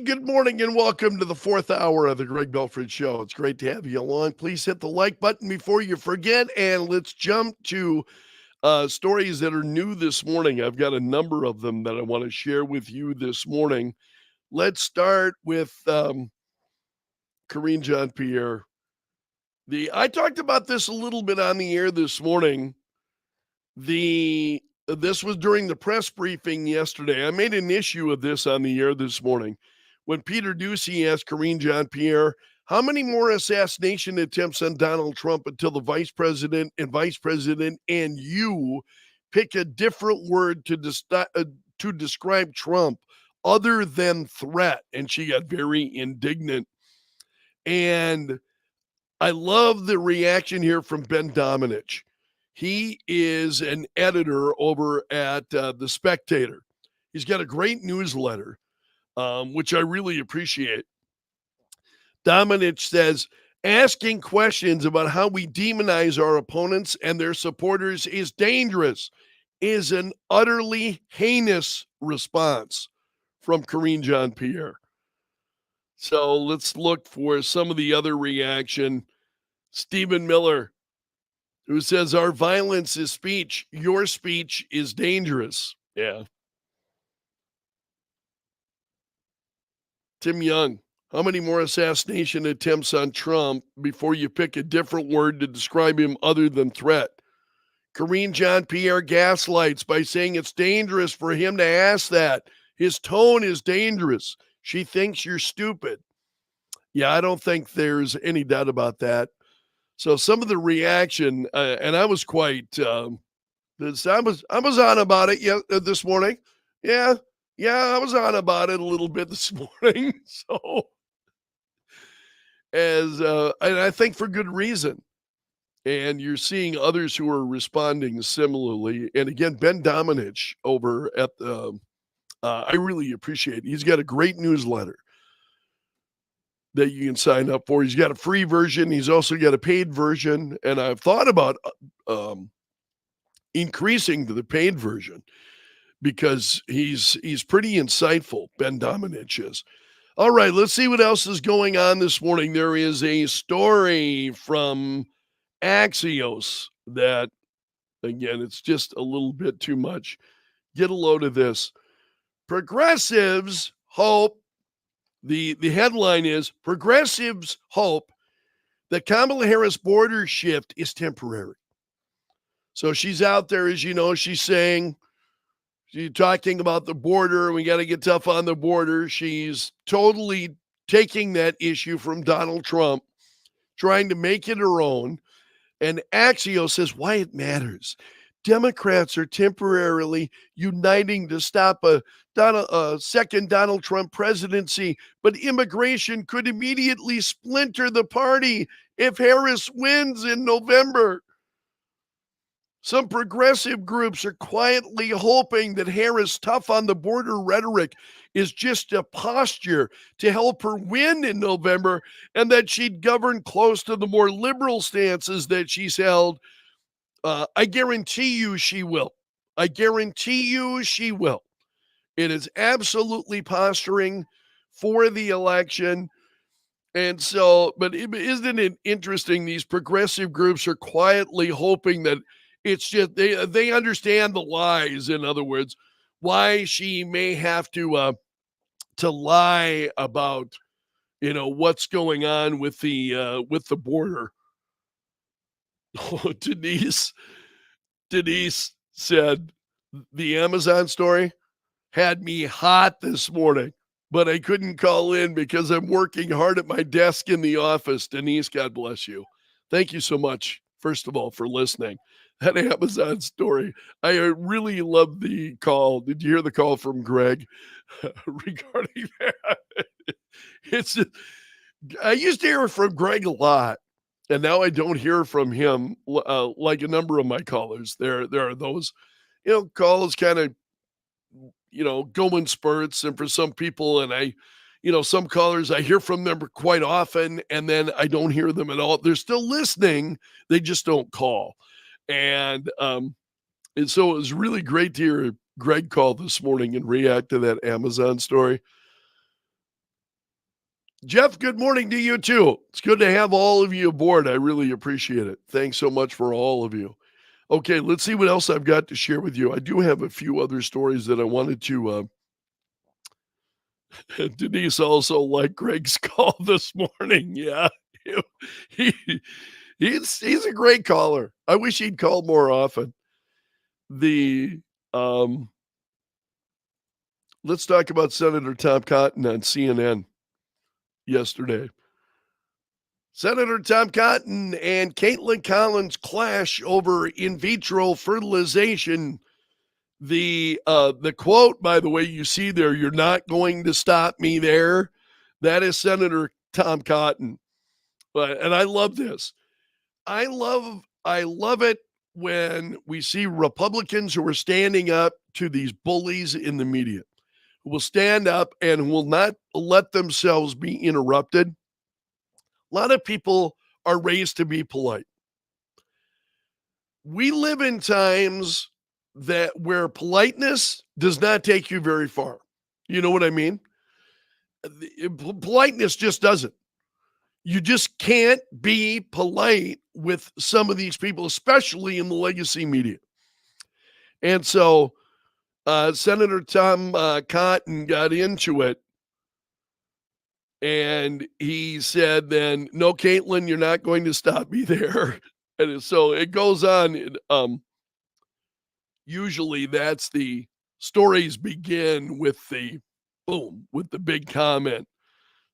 good morning and welcome to the fourth hour of the Greg Belfrage Show. It's great to have you along. Please hit the like button before you forget, and let's jump to stories that are new this morning. I've got a number of them that I want to share with you this morning. Let's start with Karine Jean-Pierre. I talked about this a little bit on the air this morning. This was during the press briefing yesterday. I made an issue of this on the air this morning when Peter Doocy asked Karine Jean-Pierre, how many more assassination attempts on Donald Trump until the vice president and you pick a different word to describe Trump other than threat? And she got very indignant. And I love the reaction here from Ben Domenech. He is an editor over at The Spectator. He's got a great newsletter, which I really appreciate. Domenech says, asking questions about how we demonize our opponents and their supporters is dangerous, is an utterly heinous response from Karine Jean-Pierre. So let's look for some of the other reaction. Stephen Miller, who says, our violence is speech. Your speech is dangerous. Yeah. Tim Young, how many more assassination attempts on Trump before you pick a different word to describe him other than threat? Karine Jean-Pierre gaslights by saying it's dangerous for him to ask that. His tone is dangerous. She thinks you're stupid. Yeah, I don't think there's any doubt about that. So some of the reaction, and I was quite, I was on about it this morning. Yeah, I was on about it a little bit this morning. So, and I think for good reason. And you're seeing others who are responding similarly. And again, Ben Domenech over at the, I really appreciate it. He's got a great newsletter that you can sign up for. He's got a free version. He's also got a paid version. And I've thought about increasing to the paid version because he's pretty insightful, Ben Domenech is. All right, let's see what else is going on this morning. There is a story from Axios that, again, it's just a little bit too much. Get a load of this. Progressives hope, the headline is, progressives hope that Kamala Harris border shift is temporary. So she's out there, as you know, she's talking about the border. We got to get tough on the border. She's totally taking that issue from Donald Trump, trying to make it her own. And Axios says why it matters. Democrats are temporarily uniting to stop a second Donald Trump presidency, but immigration could immediately splinter the party if Harris wins in November. Some progressive groups are quietly hoping that Harris' tough on the border rhetoric is just a posture to help her win in November and that she'd govern close to the more liberal stances that she's held. I guarantee you she will. I guarantee you she will. It is absolutely posturing for the election. And so, but isn't it interesting? These progressive groups are quietly hoping that it's just they understand the lies. In other words, why she may have to lie about what's going on with the border. Oh, Denise said the Amazon story had me hot this morning, but I couldn't call in because I'm working hard at my desk in the office. Denise, God bless you. Thank you so much, first of all, for listening. That Amazon story, I really love the call. Did you hear the call from Greg regarding that? I used to hear from Greg a lot, and now I don't hear from him like a number of my callers. There are those, calls kind of, go in spurts. And for some people, and some callers, I hear from them quite often, and then I don't hear them at all. They're still listening. They just don't call. And so it was really great to hear Greg call this morning and react to that Amazon story. Jeff, good morning to you too. It's good to have all of you aboard. I really appreciate it. Thanks so much for all of you. Okay, let's see what else I've got to share with you. I do have a few other stories that I wanted to. Denise also liked Greg's call this morning. Yeah, he, he's a great caller. I wish he'd call more often. The Let's talk about Senator Tom Cotton on CNN yesterday. Senator Tom Cotton and Caitlin Collins clash over in vitro fertilization. The quote, by the way, you see there, "You're not going to stop me there." That is Senator Tom Cotton. And I love this. I love it when we see Republicans who are standing up to these bullies in the media, who will stand up and will not let themselves be interrupted. A lot of people are raised to be polite. We live in times that where politeness does not take you very far. You know what I mean? Politeness just doesn't. You just can't be polite with some of these people, especially in the legacy media. And so Senator Tom Cotton got into it. And he said, then, "No, Caitlin, you're not going to stop me there." And so it goes on. Usually that's the stories begin with the boom, with the big comment.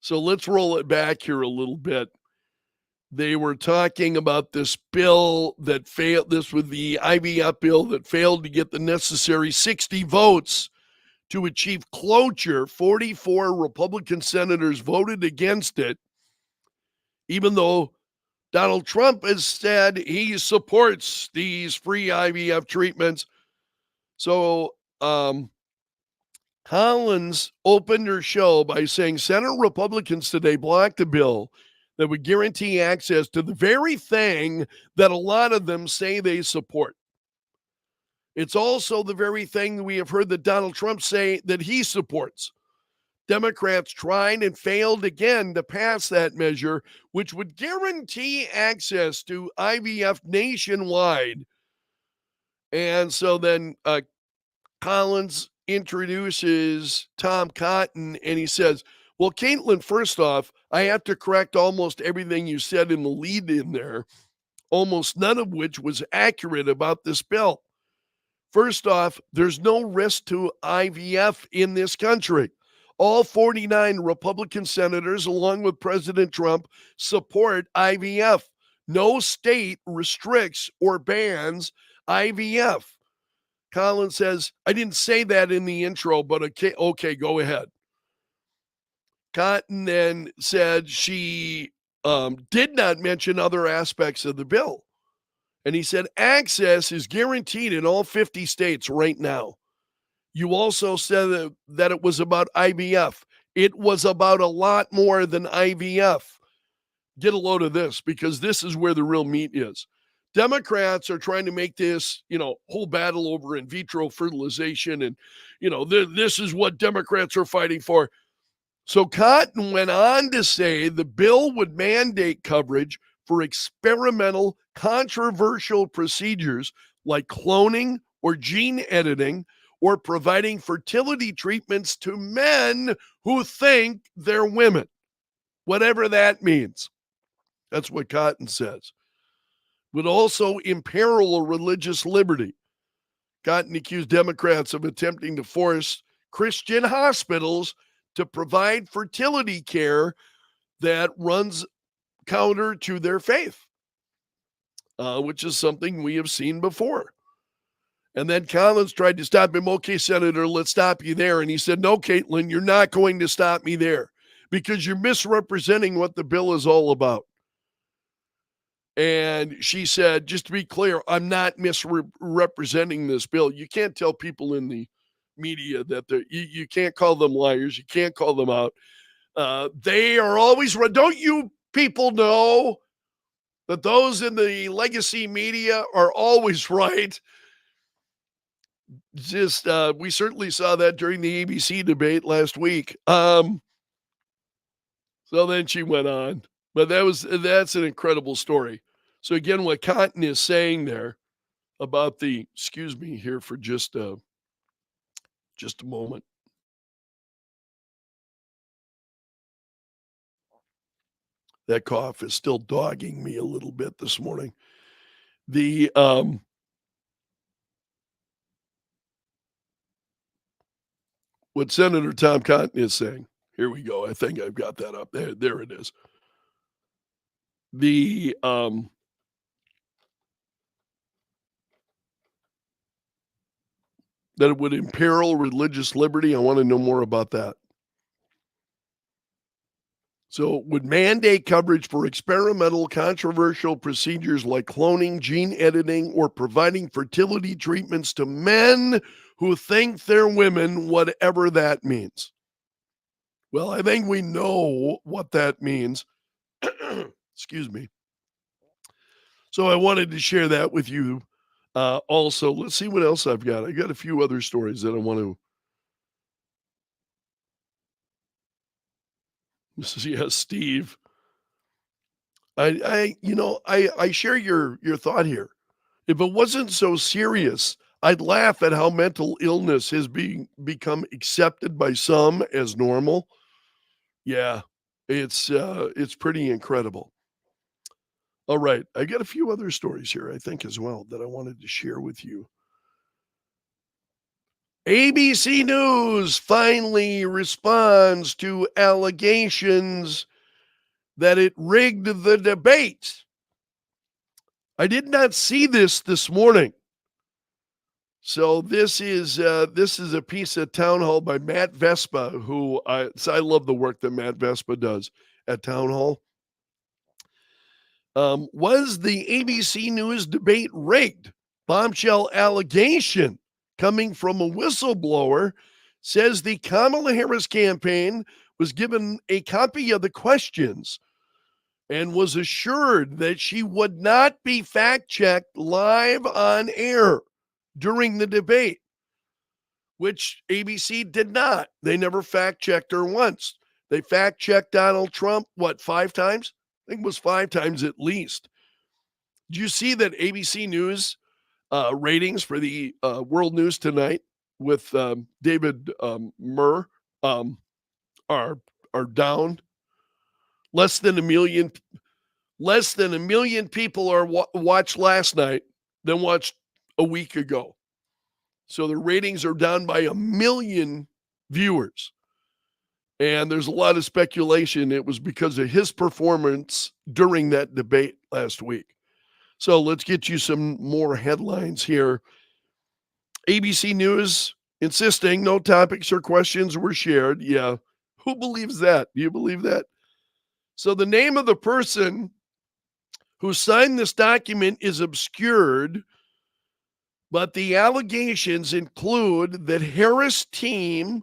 So let's roll it back here a little bit. They were talking about this bill that failed. This was the IVF bill that failed to get the necessary 60 votes to achieve cloture. 44 Republican senators voted against it, even though Donald Trump has said he supports these free IVF treatments. So Collins opened her show by saying Senate Republicans today blocked a bill that would guarantee access to the very thing that a lot of them say they support. It's also the very thing we have heard that Donald Trump say that he supports. Democrats tried and failed again to pass that measure, which would guarantee access to IVF nationwide. And so then Collins introduces Tom Cotton and he says, "Well, Caitlin, first off, I have to correct almost everything you said in the lead in there, almost none of which was accurate about this bill. First off, there's no risk to IVF in this country. All 49 Republican senators, along with President Trump, support IVF. No state restricts or bans IVF." Collins says, "I didn't say that in the intro, but okay, go ahead." Cotton then said she did not mention other aspects of the bill. And he said, "Access is guaranteed in all 50 states right now. You also said that it was about IVF. It was about a lot more than IVF." Get a load of this, because this is where the real meat is. Democrats are trying to make this, whole battle over in vitro fertilization. And, this is what Democrats are fighting for. So Cotton went on to say the bill would mandate coverage for experimental, controversial procedures like cloning or gene editing, or providing fertility treatments to men who think they're women, whatever that means. That's what Cotton says. Would also imperil religious liberty. Cotton accused Democrats of attempting to force Christian hospitals to provide fertility care that runs counter to their faith, which is something we have seen before. And then Collins tried to stop him. "Okay, Senator, let's stop you there." And he said, "No, Caitlin, you're not going to stop me there, because you're misrepresenting what the bill is all about." And she said, "Just to be clear, I'm not misrepresenting this bill." You can't tell people in the media that you can't call them liars. You can't call them out. They are always right. Don't you people know that those in the legacy media are always right? Just we certainly saw that during the ABC debate last week. So then she went on. But that's an incredible story. So again, what Cotton is saying there about the excuse me here for just a moment. That cough is still dogging me a little bit this morning. The what Senator Tom Cotton is saying. Here we go. I think I've got that up there. There it is. The that it would imperil religious liberty. I want to know more about that. So, would mandate coverage for experimental, controversial procedures like cloning, gene editing, or providing fertility treatments to men who think they're women, whatever that means. Well, I think we know what that means. Excuse me. So, I wanted to share that with you. Also, let's see what else I've got. I got a few other stories that I want to. This is yes, Steve. I share your thought here. If it wasn't so serious, I'd laugh at how mental illness has become accepted by some as normal. Yeah, it's pretty incredible. All right, I got a few other stories here, I think, as well that I wanted to share with you. ABC News finally responds to allegations that it rigged the debate. I did not see this morning. So this is a piece of Town Hall by Matt Vespa, who I love the work that Matt Vespa does at Town Hall. Was the ABC News debate rigged? Bombshell allegation coming from a whistleblower says the Kamala Harris campaign was given a copy of the questions and was assured that she would not be fact-checked live on air during the debate, which ABC did not. They never fact-checked her once. They fact-checked Donald Trump, 5 times? I think it was 5 times at least. Do you see that ABC News ratings for the World News Tonight with David Murr are down? Less than a million people are watched last night than watched a week ago. So the ratings are down by 1 million viewers. And there's a lot of speculation it was because of his performance during that debate last week. So let's get you some more headlines here. ABC News insisting no topics or questions were shared. Yeah. Who believes that? Do you believe that? So the name of the person who signed this document is obscured, but the allegations include that Harris' team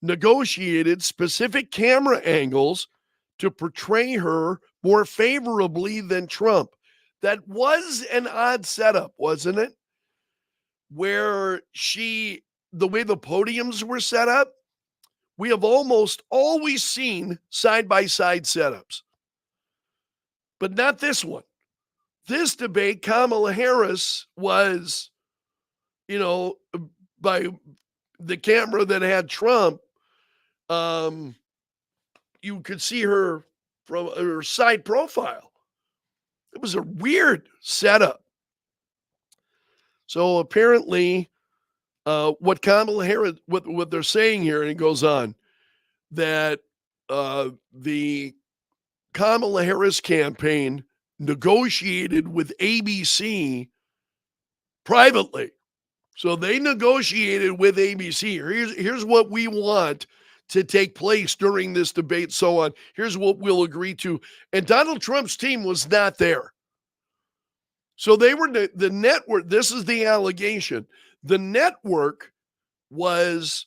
negotiated specific camera angles to portray her more favorably than Trump. That was an odd setup, wasn't it? Where the way the podiums were set up, we have almost always seen side-by-side setups. But not this one. This debate, Kamala Harris was, by the camera that had Trump, you could see her from her side profile. It was a weird setup. So apparently, what Kamala Harris, what they're saying here, and it goes on, that the Kamala Harris campaign negotiated with ABC privately. So they negotiated with ABC. Here's what we want to take place during this debate, so on. Here's what we'll agree to. And Donald Trump's team was not there. So they were the network. This is the allegation. The network was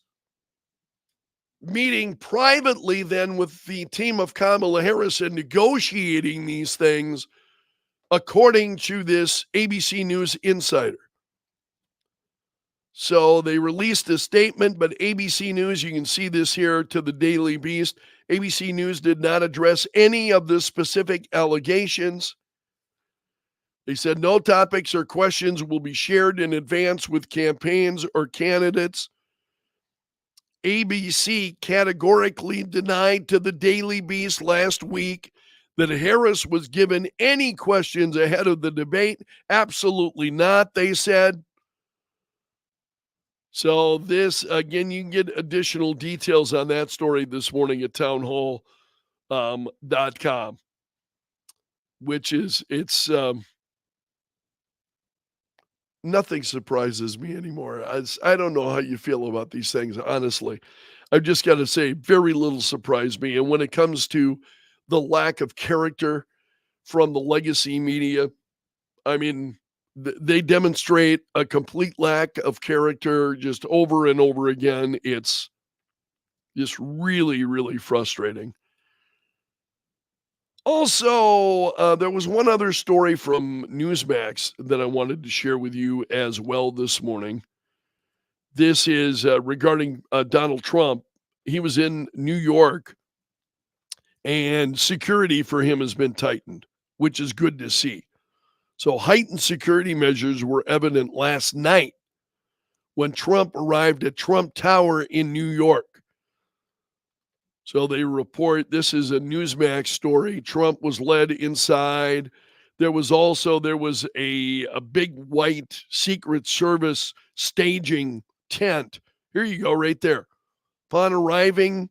meeting privately then with the team of Kamala Harris and negotiating these things, according to this ABC News insider. So they released a statement, but ABC News, you can see this here to the Daily Beast. ABC News did not address any of the specific allegations. They said no topics or questions will be shared in advance with campaigns or candidates. ABC categorically denied to the Daily Beast last week that Harris was given any questions ahead of the debate. Absolutely not, they said. So this, again, you can get additional details on that story this morning at townhall.com, which is, nothing surprises me anymore. I don't know how you feel about these things, honestly. I've just got to say, very little surprised me. And when it comes to the lack of character from the legacy media, I mean, they demonstrate a complete lack of character just over and over again. It's just really, really frustrating. Also, there was one other story from Newsmax that I wanted to share with you as well this morning. This is regarding Donald Trump. He was in New York, and security for him has been tightened, which is good to see. So, heightened security measures were evident last night when Trump arrived at Trump Tower in New York. So they report, this is a Newsmax story. Trump was led inside. There was a big white Secret Service staging tent. Here you go, right there. Upon arriving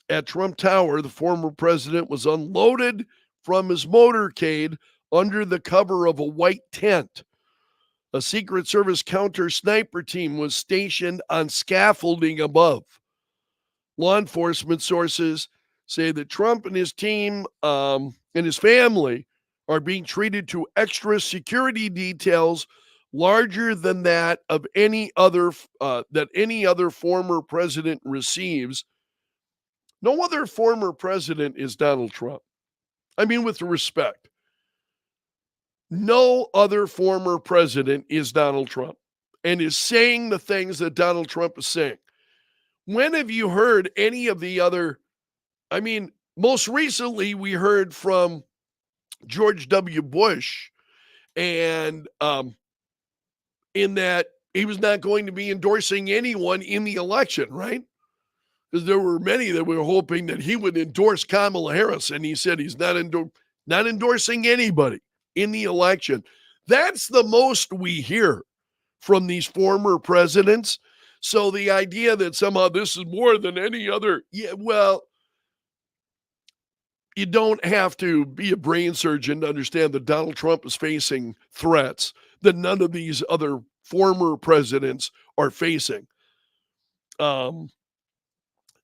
at Trump Tower, the former president was unloaded from his motorcade under the cover of a white tent. A Secret Service counter sniper team was stationed on scaffolding above. Law enforcement sources say that Trump and his team and his family are being treated to extra security details larger than that of any other former president receives. No other former president is Donald Trump. I mean, with respect, no other former president is Donald Trump and is saying the things that Donald Trump is saying. When have you heard any of the other? I mean, most recently we heard from George W. Bush, and in that he was not going to be endorsing anyone in the election, right? Because there were many that were hoping that he would endorse Kamala Harris, and he said he's not endorsing anybody in the election. That's the most we hear from these former presidents. So the idea that somehow this is more than any other, yeah, well, you don't have to be a brain surgeon to understand that Donald Trump is facing threats that none of these other former presidents are facing. And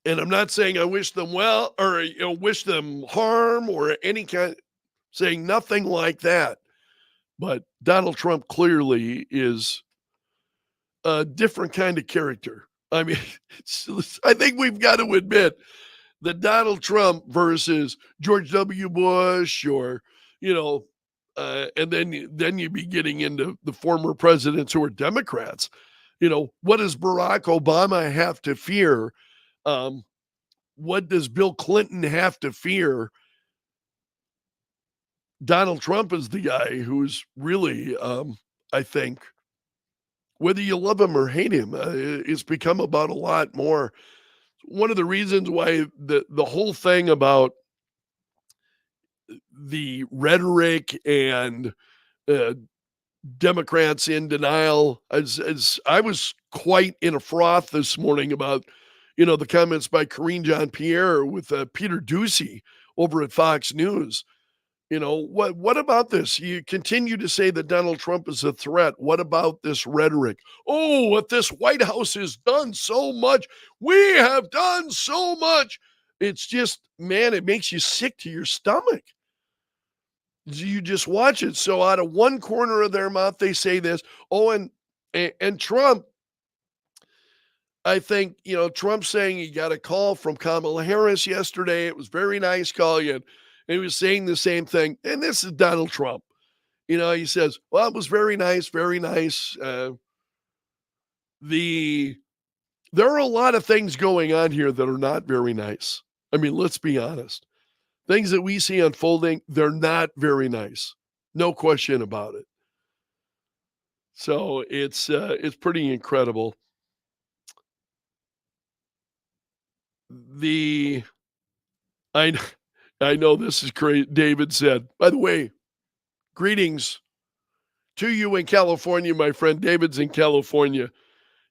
I'm not saying I wish them well or wish them harm or any kind, saying nothing like that. But Donald Trump clearly is a different kind of character. I mean, I think we've got to admit that Donald Trump versus George W. Bush or, and then you'd be getting into the former presidents who are Democrats. What does Barack Obama have to fear? What does Bill Clinton have to fear? Donald Trump is the guy who's really, I think, whether you love him or hate him, it's become about a lot more. One of the reasons why the whole thing about the rhetoric and Democrats in denial, as I was quite in a froth this morning about, the comments by Karine Pierre with Peter Doocy over at Fox News. What about this? You continue to say that Donald Trump is a threat. What about this rhetoric? Oh, what this White House has done so much. We have done so much. It's just, man, it makes you sick to your stomach. You just watch it. So out of one corner of their mouth, they say this. Oh, and Trump, I think, Trump saying he got a call from Kamala Harris yesterday. It was very nice call. And he was saying the same thing. And this is Donald Trump. He says, well, it was very nice, very nice. There are a lot of things going on here that are not very nice. I mean, let's be honest. Things that we see unfolding, they're not very nice. No question about it. So it's pretty incredible. The I I know this is great. David said, by the way, greetings to you in California, my friend. David's in California.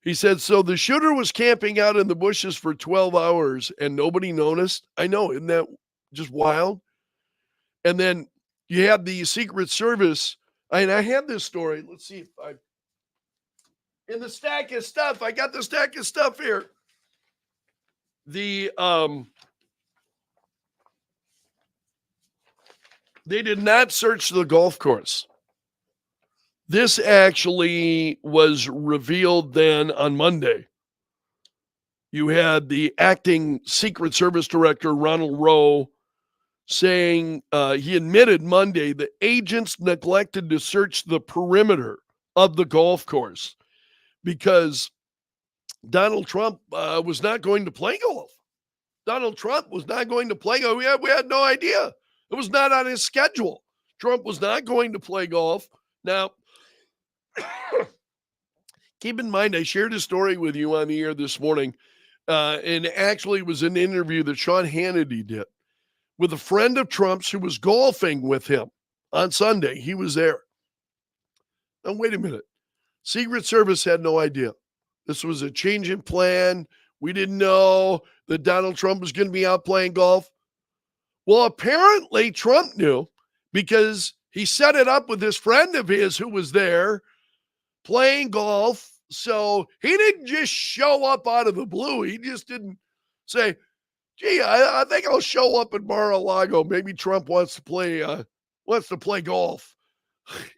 He said, so the shooter was camping out in the bushes for 12 hours and nobody noticed. I know, isn't that just wild? And then you had the Secret Service. And I had this story. Let's see if I in the stack of stuff. I got the stack of stuff here. The they did not search the golf course. This actually was revealed then on Monday. You had the acting Secret Service director, Ronald Rowe, saying he admitted Monday that agents neglected to search the perimeter of the golf course because Donald Trump was not going to play golf. Donald Trump was not going to play golf. We had no idea. It was not on his schedule. Trump was not going to play golf. Now, keep in mind, I shared a story with you on the air this morning, and actually it was an interview that Sean Hannity did with a friend of Trump's who was golfing with him on Sunday. He was there. Now, wait a minute. Secret Service had no idea. This was a change in plan. We didn't know that Donald Trump was going to be out playing golf. Well, apparently Trump knew because he set it up with this friend of his who was there playing golf. So he didn't just show up out of the blue. He just didn't say, gee, I think I'll show up at Mar-a-Lago. Maybe Trump wants to play golf.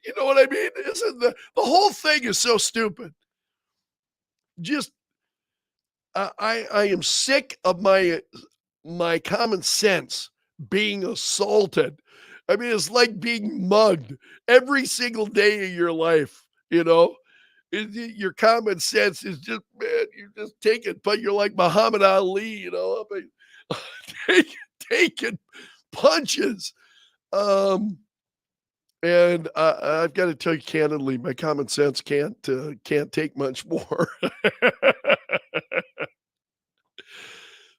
You know what I mean? Isn't the whole thing is so stupid. Just I am sick of my common sense being assaulted. I mean, it's like being mugged every single day of your life, you know? Your common sense is just, man, you're just taking, but you're like Muhammad Ali, you know? I mean, taking punches. And I've got to tell you candidly, my common sense can't take much more.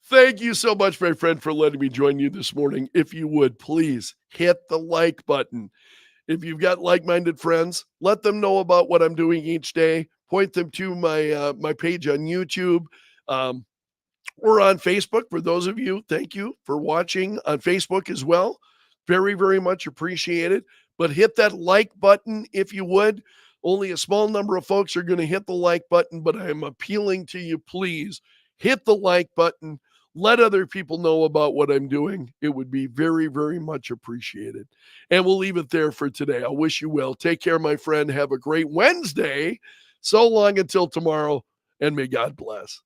Thank you so much, my friend, for letting me join you this morning. If you would, please hit the like button. If you've got like-minded friends, let them know about what I'm doing each day. Point them to my page on YouTube. We're on Facebook. For those of you, thank you for watching on Facebook as well. Very, very much appreciated. But hit that like button if you would. Only a small number of folks are going to hit the like button, but I am appealing to you, please hit the like button. Let other people know about what I'm doing. It would be very, very much appreciated. And we'll leave it there for today. I wish you well. Take care, my friend. Have a great Wednesday. So long until tomorrow, and may God bless.